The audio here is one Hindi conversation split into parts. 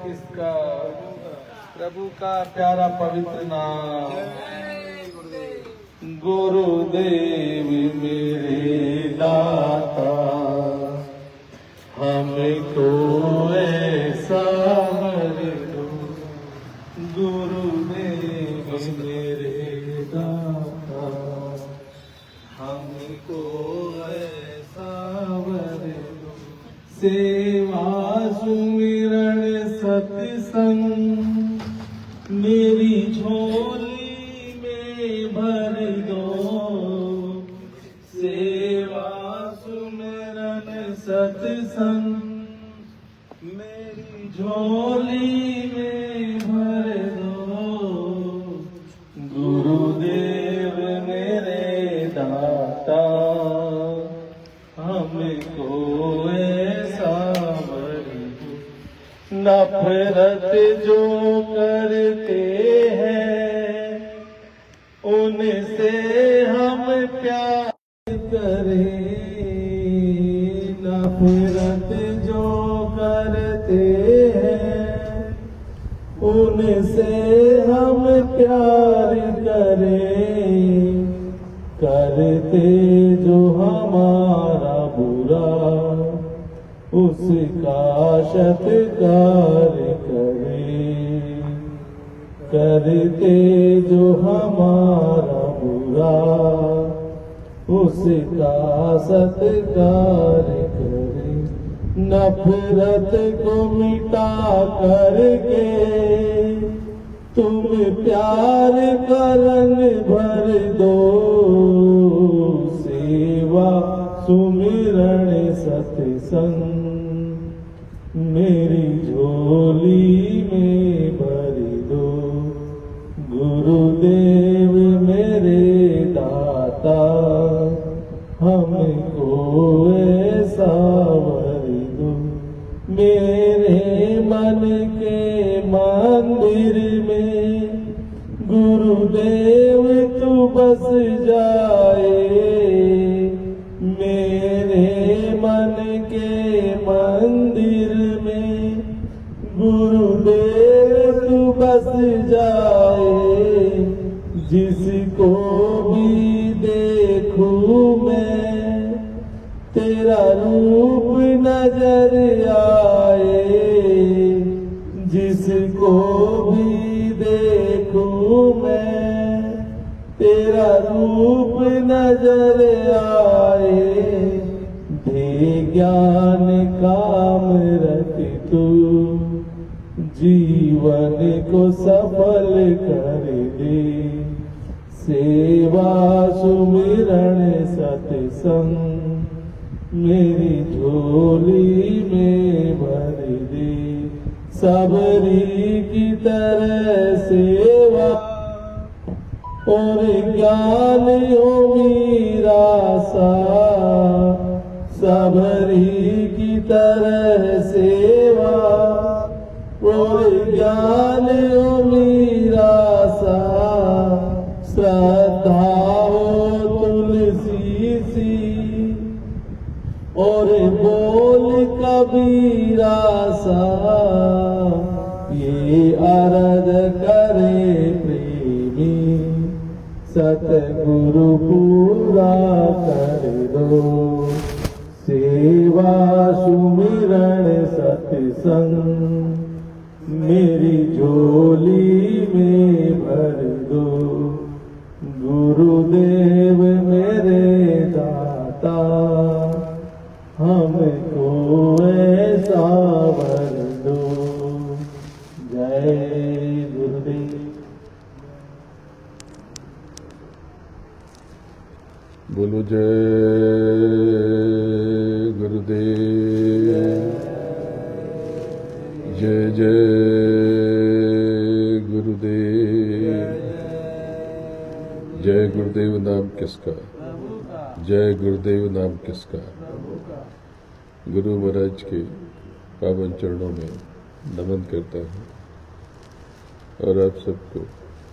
किसका, प्रभु का प्यारा पवित्र नाम। गुरुदेव मेरे दाता, हमको ऐसा वर दो। गुरुदेव मेरे दाता, हमको ऐसा वर दो। सेवा सुमिरन सत्संग मेरी झोली में भर दो। सेवा सुमिरन सत्संग मेरी झोली में भर दो। गुरुदेव मेरे दाता, हमको ऐसा वर दो। नफरत जो करते हैं उनसे हम प्यार करें। नफरत जो करते हैं उनसे हम प्यार करें। करते जो हमारा बुरा उसका सत्कार करें। करते जो हमारा बुरा उसका सत्कार करें। नफरत को मिटा करके तुम प्यार का रंग भर दो। सेवा सुमिरन सत्संग मेरी झोली में भर दो। गुरुदेव मेरे दाता, हमको ऐसा वर दो। मेरे मन के मंदिर में गुरुदेव तू बस जाए। मेरे मन के मंदिर में गुरुदेव तू बस जाए। जिसको भी देखूं मैं तेरा रूप नजर आए। जिसको भी देखूं मैं तेरा रूप नजर आए। दे ज्ञान काम रख तू, जीवन को सफल कर दे। सेवा सुमिरन सत्संग मेरी झोली में भर दे। सबरी की तरह सेवा और ज्ञान हो मेरा सा। सबरी की तरह सेवा और ज्ञान हो मेरा सा। श्रद्धा हो तुलसी सी और बोल कबीरा सा। ये अरज करे प्रेमी, सतगुरु पूरा कर दो। सेवा सुमिरन सत्संग मेरी झोली में भर दो। गुरुदेव मेरे दाता, हमको ऐसा वर दो। जय गुरुदेव। बोलो जय गुरुदेव। जय जय गुरुदेव। जय गुरुदेव नाम किसका, जय गुरुदेव नाम किसका। गुरु महाराज के पावन चरणों में नमन करता हूँ और आप सबको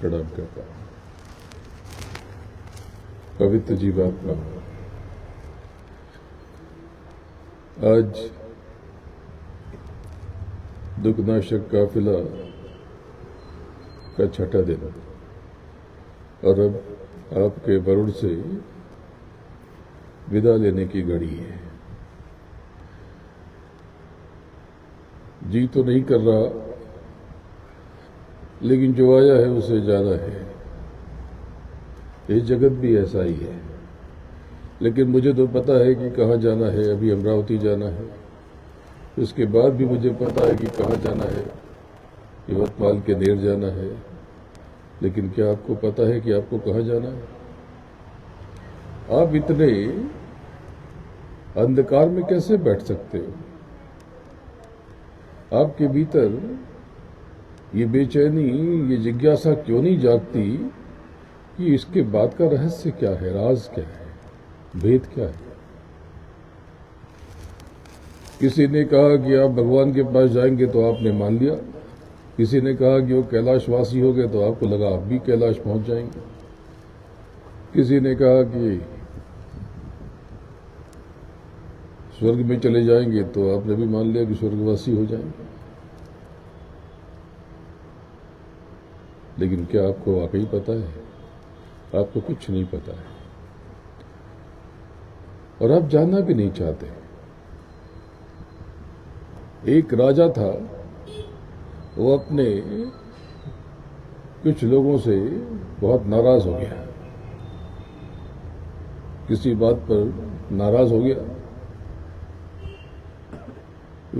प्रणाम करता हूँ। पवित्र जीवात्मा, आज दुखनाशक काफिला का छठा दिन और अब आपके वरुण से विदा लेने की घड़ी है। जी तो नहीं कर रहा, लेकिन जो आया है उसे जाना है। ये जगत भी ऐसा ही है, लेकिन मुझे तो पता है कि कहाँ जाना है। अभी अमरावती जाना है, उसके बाद भी मुझे पता है कि कहाँ जाना है। यवतमाल के देर जाना है, लेकिन क्या आपको पता है कि आपको कहाँ जाना है? आप इतने अंधकार में कैसे बैठ सकते हो? आपके भीतर ये बेचैनी, ये जिज्ञासा क्यों नहीं जागती कि इसके बाद का रहस्य क्या है, राज क्या है, भेद क्या है? किसी ने कहा कि आप भगवान के पास जाएंगे तो आपने मान लिया। किसी ने कहा कि वो कैलाशवासी हो गए तो आपको लगा आप भी कैलाश पहुंच जाएंगे। किसी ने कहा कि स्वर्ग में चले जाएंगे तो आपने भी मान लिया कि स्वर्गवासी हो जाएंगे। लेकिन क्या आपको वाकई पता है? आपको कुछ नहीं पता है, और आप जानना भी नहीं चाहते। एक राजा था, वो अपने कुछ लोगों से बहुत नाराज हो गया। किसी बात पर नाराज हो गया।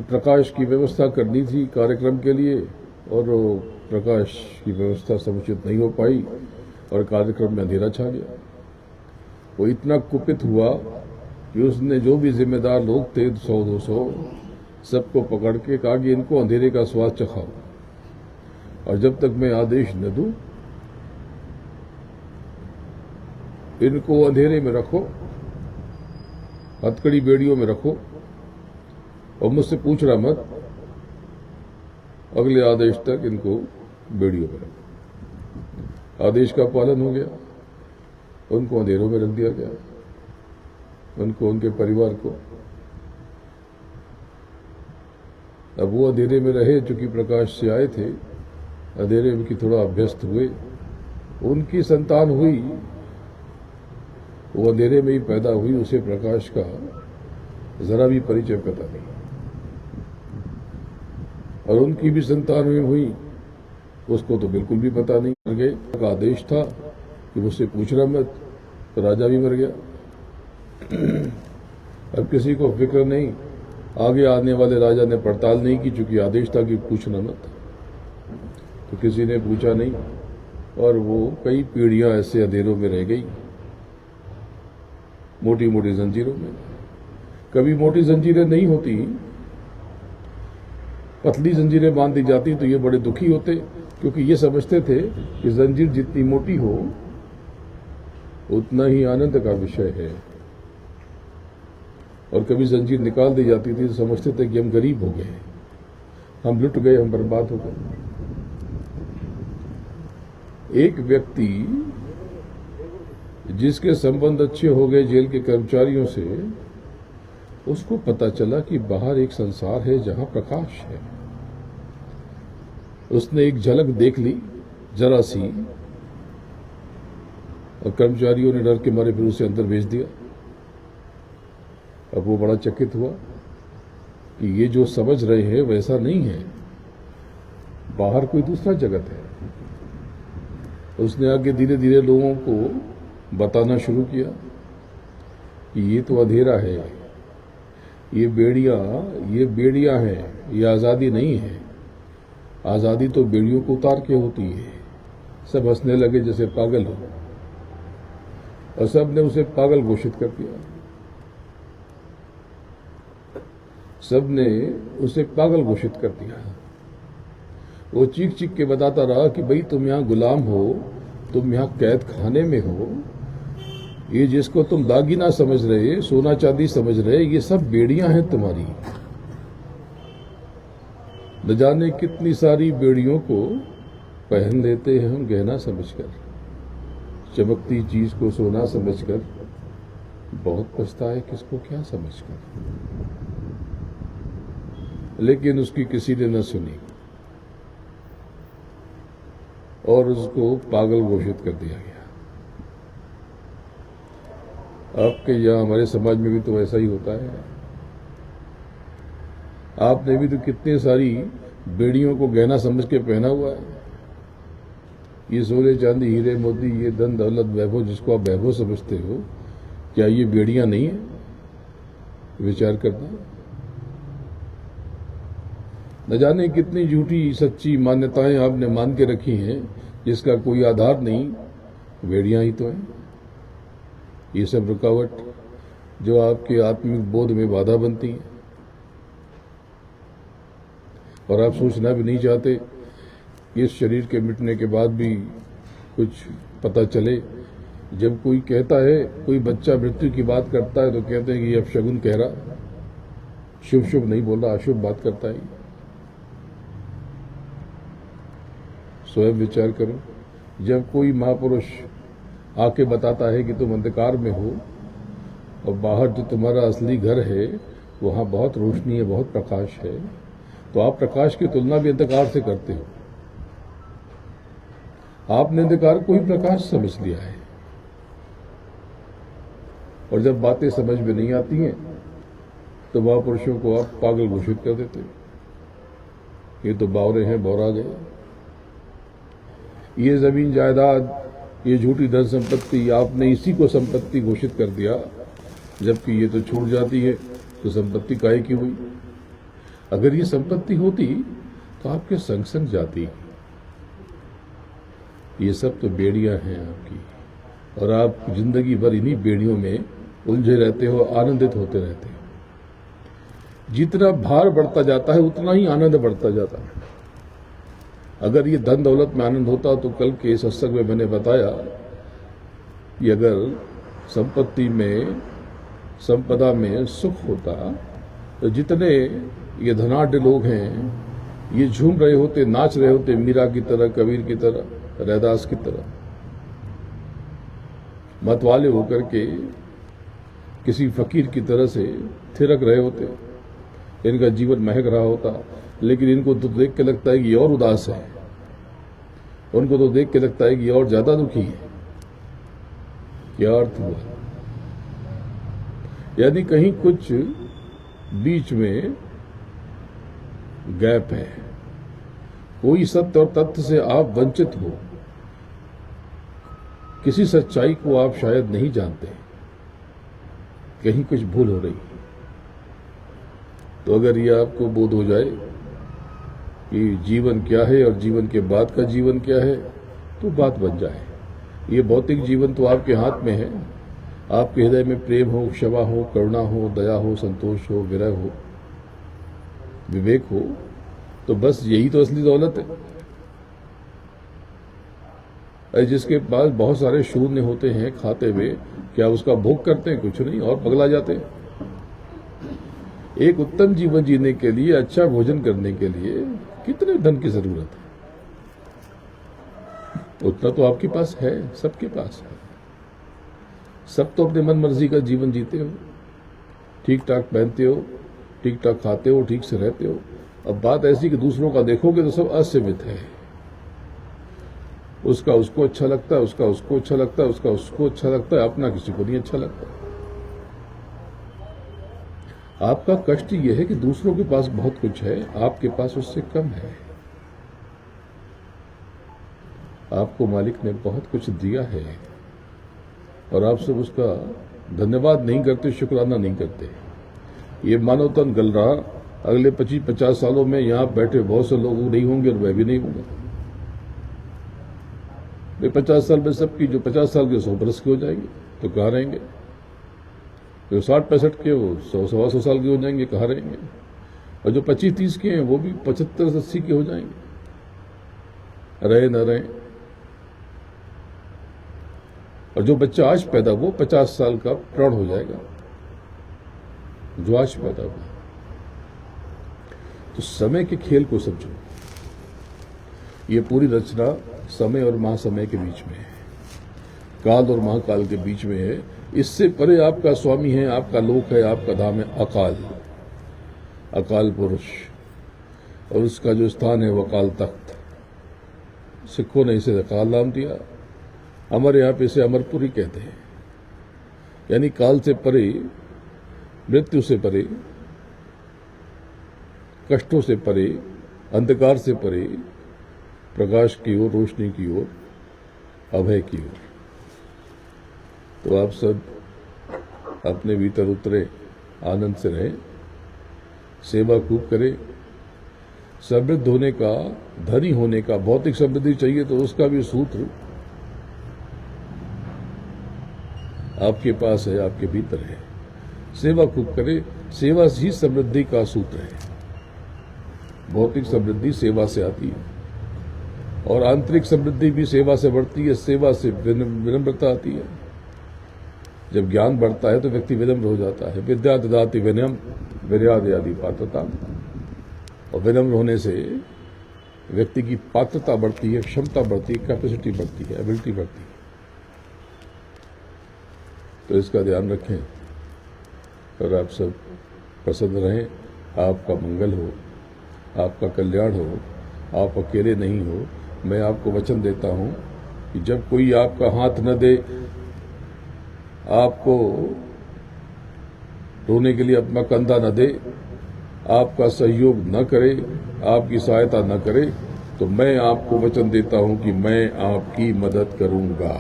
प्रकाश की व्यवस्था करनी थी कार्यक्रम के लिए, और वो प्रकाश की व्यवस्था समुचित नहीं हो पाई और कार्यक्रम में अंधेरा छा गया। वो इतना कुपित हुआ कि उसने जो भी जिम्मेदार लोग थे 100-200 सबको पकड़ के कहा कि इनको अंधेरे का स्वाद चखाओ, और जब तक मैं आदेश न दूं इनको अंधेरे में रखो, हथकड़ी बेड़ियों में रखो, और मुझसे पूछना मत। अगले आदेश तक इनको बेड़ियों में रखो। आदेश का पालन हो गया, उनको अंधेरों में रख दिया गया, उनको, उनके परिवार को। अब वो अंधेरे में रहे, चूंकि प्रकाश से आए थे, अंधेरे में की थोड़ा अभ्यस्त हुए। उनकी संतान हुई, वो अंधेरे में ही पैदा हुई, उसे प्रकाश का जरा भी परिचय पता नहीं। और उनकी भी संतान में हुई, उसको तो बिल्कुल भी पता नहीं। मर गए का आदेश था कि मुझसे पूछना मत, तो राजा भी मर गया। अब किसी को फिक्र नहीं, आगे आने वाले राजा ने पड़ताल नहीं की, चूंकि आदेश था कि पूछना मत, तो किसी ने पूछा नहीं, और वो कई पीढ़ियां ऐसे अंधेरों में रह गई, मोटी मोटी जंजीरों में। कभी मोटी जंजीरें नहीं होती, पतली जंजीरें बांध दी जाती तो ये बड़े दुखी होते, क्योंकि ये समझते थे कि जंजीर जितनी मोटी हो उतना ही आनंद का विषय है। और कभी जंजीर निकाल दी जाती थी तो समझते थे कि हम गरीब हो गए, हम लुट गए, हम बर्बाद हो गए। एक व्यक्ति जिसके संबंध अच्छे हो गए जेल के कर्मचारियों से, उसको पता चला कि बाहर एक संसार है जहां प्रकाश है। उसने एक झलक देख ली, जरा सी, और कर्मचारियों ने डर के मारे फिर उसे अंदर भेज दिया। अब वो बड़ा चकित हुआ कि ये जो समझ रहे हैं वैसा नहीं है, बाहर कोई दूसरा जगत है। उसने आगे धीरे धीरे लोगों को बताना शुरू किया कि ये तो अंधेरा है, ये बेड़ियां हैं, ये आज़ादी नहीं है। आज़ादी तो बेड़ियों को उतार के होती है। सब हंसने लगे जैसे पागल हो, और सब ने उसे पागल घोषित कर दिया। सब ने उसे पागल घोषित कर दिया। वो चीख चीख के बताता रहा कि भाई तुम यहां गुलाम हो, तुम यहां कैद खाने में हो, ये जिसको तुम दागीना समझ रहे, सोना चांदी समझ रहे, ये सब बेड़ियां हैं तुम्हारी। न जाने कितनी सारी बेड़ियों को पहन लेते हैं हम गहना समझकर, चमकती चीज को सोना समझकर, बहुत पछताए किसको क्या समझकर। लेकिन उसकी किसी ने न सुनी और उसको पागल घोषित कर दिया गया। आपके यहाँ हमारे समाज में भी तो ऐसा ही होता है। आपने भी तो कितनी सारी बेड़ियों को गहना समझ के पहना हुआ है। ये सोने चांदी हीरे मोती, ये धन दौलत वैभव, जिसको आप वैभव समझते हो, क्या ये बेड़ियां नहीं है? विचार करना। न जाने कितनी झूठी सच्ची मान्यताएं आपने मान के रखी हैं जिसका कोई आधार नहीं। बेड़ियां ही तो हैं। ये सब रुकावट जो आपके आत्मिक बोध में बाधा बनती हैं, और आप सोचना भी नहीं चाहते इस शरीर के मिटने के बाद भी कुछ पता चले। जब कोई कहता है, कोई बच्चा मृत्यु की बात करता है तो कहते हैं कि ये अपशगुन कह रहा, शुभ शुभ नहीं बोल रहा, अशुभ बात करता है। स्वयं विचार करो। जब कोई महापुरुष आके बताता है कि तुम अंधकार में हो और बाहर जो तुम्हारा असली घर है वहां बहुत रोशनी है, बहुत प्रकाश है, तो आप प्रकाश की तुलना भी अंधकार से करते हो। आपने अंधकार को ही प्रकाश समझ लिया है, और जब बातें समझ में नहीं आती हैं तो महापुरुषों को आप पागल घोषित कर देते हो। ये तो बावरे हैं, बौरा गए। ये जमीन जायदाद, ये झूठी धन संपत्ति, आपने इसी को संपत्ति घोषित कर दिया, जबकि ये तो छूट जाती है। तो संपत्ति काहे की हुई? अगर ये संपत्ति होती तो आपके संग संग जाती। ये सब तो बेड़ियां हैं आपकी, और आप जिंदगी भर इन्हीं बेड़ियों में उलझे रहते हो, आनंदित होते रहते हो। जितना भार बढ़ता जाता है उतना ही आनंद बढ़ता जाता है। अगर ये धन दौलत में आनंद होता तो कल के सत्संग में मैंने बताया कि अगर संपत्ति में, संपदा में सुख होता तो जितने ये धनाढ्य लोग हैं ये झूम रहे होते, नाच रहे होते, मीरा की तरह, कबीर की तरह, रैदास की तरह, मतवाले होकर के किसी फकीर की तरह से थिरक रहे होते। इनका जीवन महक रहा होता, लेकिन इनको तो देख के लगता है कि और उदास है, उनको तो देख के लगता है कि और ज्यादा दुखी है। क्या अर्थ हुआ? यानी कहीं कुछ बीच में गैप है, कोई सत्य और तथ्य से आप वंचित हो, किसी सच्चाई को आप शायद नहीं जानते, कहीं कुछ भूल हो रही। तो अगर ये आपको बोध हो जाए कि जीवन क्या है और जीवन के बाद का जीवन क्या है, तो बात बन जाए। ये भौतिक जीवन तो आपके हाथ में है। आपके हृदय में प्रेम हो, क्षमा हो, करुणा हो, दया हो, संतोष हो, विरह हो, विवेक हो, तो बस यही तो असली दौलत है। जिसके पास बहुत सारे शून्य होते हैं खाते में, क्या उसका भोग करते हैं? कुछ नहीं, और पगला जाते हैं। एक उत्तम जीवन जीने के लिए, अच्छा भोजन करने के लिए कितने धन की जरूरत है? उतना तो आपके पास है, सबके पास है। सब तो अपने मन मर्जी का जीवन जीते हो, ठीक ठाक पहनते हो, ठीक ठाक खाते हो, ठीक से रहते हो। अब बात ऐसी कि दूसरों का देखोगे तो सब असीमित है। उसका उसको अच्छा लगता है, उसका उसको अच्छा लगता है, उसका उसको अच्छा लगता है, अपना किसी को नहीं अच्छा लगता। आपका कष्ट यह है कि दूसरों के पास बहुत कुछ है, आपके पास उससे कम है। आपको मालिक ने बहुत कुछ दिया है और आप सब उसका धन्यवाद नहीं करते, शुक्राना नहीं करते। ये मानव तन गल रहा, अगले 25-50 सालों में यहां बैठे बहुत से लोग नहीं होंगे और मैं भी नहीं होंगे। वे 50 साल में सबकी, जो 50 साल के 100 बरस के हो जाएंगे तो कहाँ रहेंगे? जो 60-65 के वो 100-125 साल के हो जाएंगे, कहाँ रहेंगे? और जो 25-30 के हैं वो भी 75-80 के हो जाएंगे, रहे न रहे। और जो बच्चा आज पैदा हुआ 50 साल का प्रौढ़ हो जाएगा, जो आज पैदा हुआ। तो समय के खेल को समझो। ये पूरी रचना समय और महासमय के बीच में है, काल और महाकाल के बीच में है। इससे परे आपका स्वामी है, आपका लोक है, आपका धाम है अकाल, अकाल पुरुष, और उसका जो स्थान है वह काल तख्त। सिखों ने इसे काल नाम दिया, हमारे यहाँ पे इसे अमरपुरी कहते हैं। यानी काल से परे, मृत्यु से परे, कष्टों से परे, अंधकार से परे, प्रकाश की ओर, रोशनी की ओर, अभय की ओर। तो आप सब अपने भीतर उतरे, आनंद से रहें, सेवा खूब करें। समृद्ध होने का, धनी होने का, भौतिक समृद्धि चाहिए तो उसका भी सूत्र आपके पास है, आपके भीतर है। सेवा खूब करें, सेवा ही समृद्धि का सूत्र है। भौतिक समृद्धि सेवा से आती है और आंतरिक समृद्धि भी सेवा से बढ़ती है। सेवा से विनम्रता आती है। जब ज्ञान बढ़ता है तो व्यक्ति विनम्र हो जाता है। विद्या ददाति विनयम विर्यादयादि पात्रता। और विनम्र होने से व्यक्ति की पात्रता बढ़ती है, क्षमता बढ़ती है, कैपेसिटी बढ़ती है, एबिलिटी बढ़ती है। तो इसका ध्यान रखें और आप सब प्रसन्न रहें। आपका मंगल हो, आपका कल्याण हो, आप अकेले नहीं हो। मैं आपको वचन देता हूं कि जब कोई आपका हाथ न दे, आपको रोने के लिए अपना कंधा न दे, आपका सहयोग न करे, आपकी सहायता न करे, तो मैं आपको वचन देता हूं कि मैं आपकी मदद करूंगा।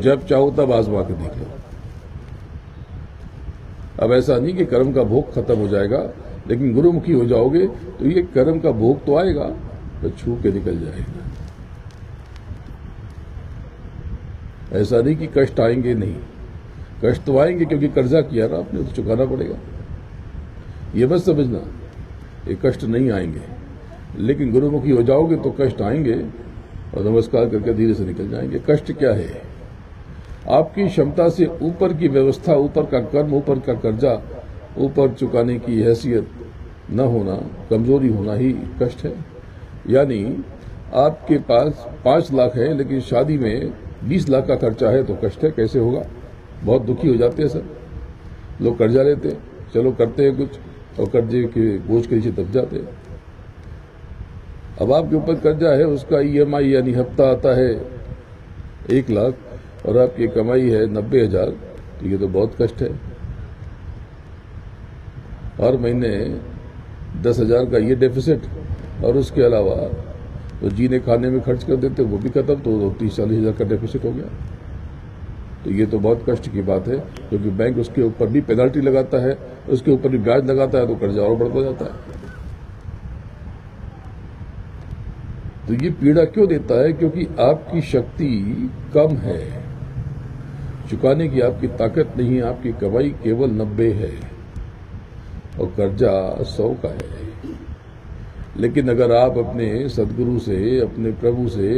जब चाहो तब आजमा के देख लो। अब ऐसा नहीं कि कर्म का भोग खत्म हो जाएगा, लेकिन गुरुमुखी हो जाओगे तो ये कर्म का भोग तो आएगा, तो छू के निकल जाएगा। ऐसा नहीं कि कष्ट आएंगे, नहीं, कष्ट तो आएंगे क्योंकि कर्जा किया ना आपने, तो चुकाना पड़ेगा। ये मत समझना ये कष्ट नहीं आएंगे, लेकिन गुरुमुखी हो जाओगे तो कष्ट आएंगे और नमस्कार करके धीरे से निकल जाएंगे। कष्ट क्या है? आपकी क्षमता से ऊपर की व्यवस्था, ऊपर का कर्म, ऊपर का कर्जा, ऊपर चुकाने की हैसियत न होना, कमजोरी होना ही कष्ट है। यानी आपके पास 5 लाख है लेकिन शादी में 20 लाख का खर्चा है तो कष्ट है। कैसे होगा? बहुत दुखी हो जाते हैं सब लोग। कर्जा लेते हैं, चलो करते हैं कुछ, और कर्जे के बोझ के नीचे दब जाते हैं। अब आपके ऊपर कर्जा है, उसका EMI यानी हफ्ता आता है 1 लाख और आपकी कमाई है 90,000, तो ये तो बहुत कष्ट है। हर महीने 10,000 का ये डेफिसिट, और उसके अलावा तो जीने खाने में खर्च कर देते, वो भी खत्म, तो 30-40,000 का डेफिसिट हो गया। तो ये तो बहुत कष्ट की बात है, क्योंकि बैंक उसके ऊपर भी पेनल्टी लगाता है, उसके ऊपर भी ब्याज लगाता है, तो कर्जा और बढ़ता जाता है। तो ये पीड़ा क्यों देता है? क्योंकि आपकी शक्ति कम है, चुकाने की आपकी ताकत नहीं है, आपकी कमाई केवल 90 है और कर्जा 100 का है। लेकिन अगर आप अपने सदगुरु से, अपने प्रभु से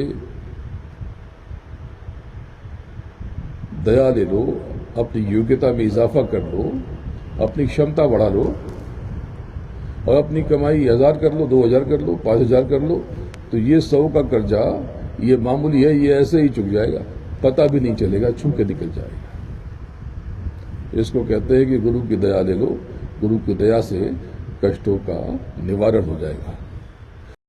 दया ले लो, अपनी योग्यता में इजाफा कर लो, अपनी क्षमता बढ़ा लो और अपनी कमाई 1000 कर लो, 2000 कर लो, 5000 कर लो, तो ये 100 का कर्जा ये मामूली है, ये ऐसे ही चुक जाएगा, पता भी नहीं चलेगा, छू के निकल जाएगा। इसको कहते हैं कि गुरु की दया ले लो। गुरु की दया से कष्टों का निवारण हो जाएगा।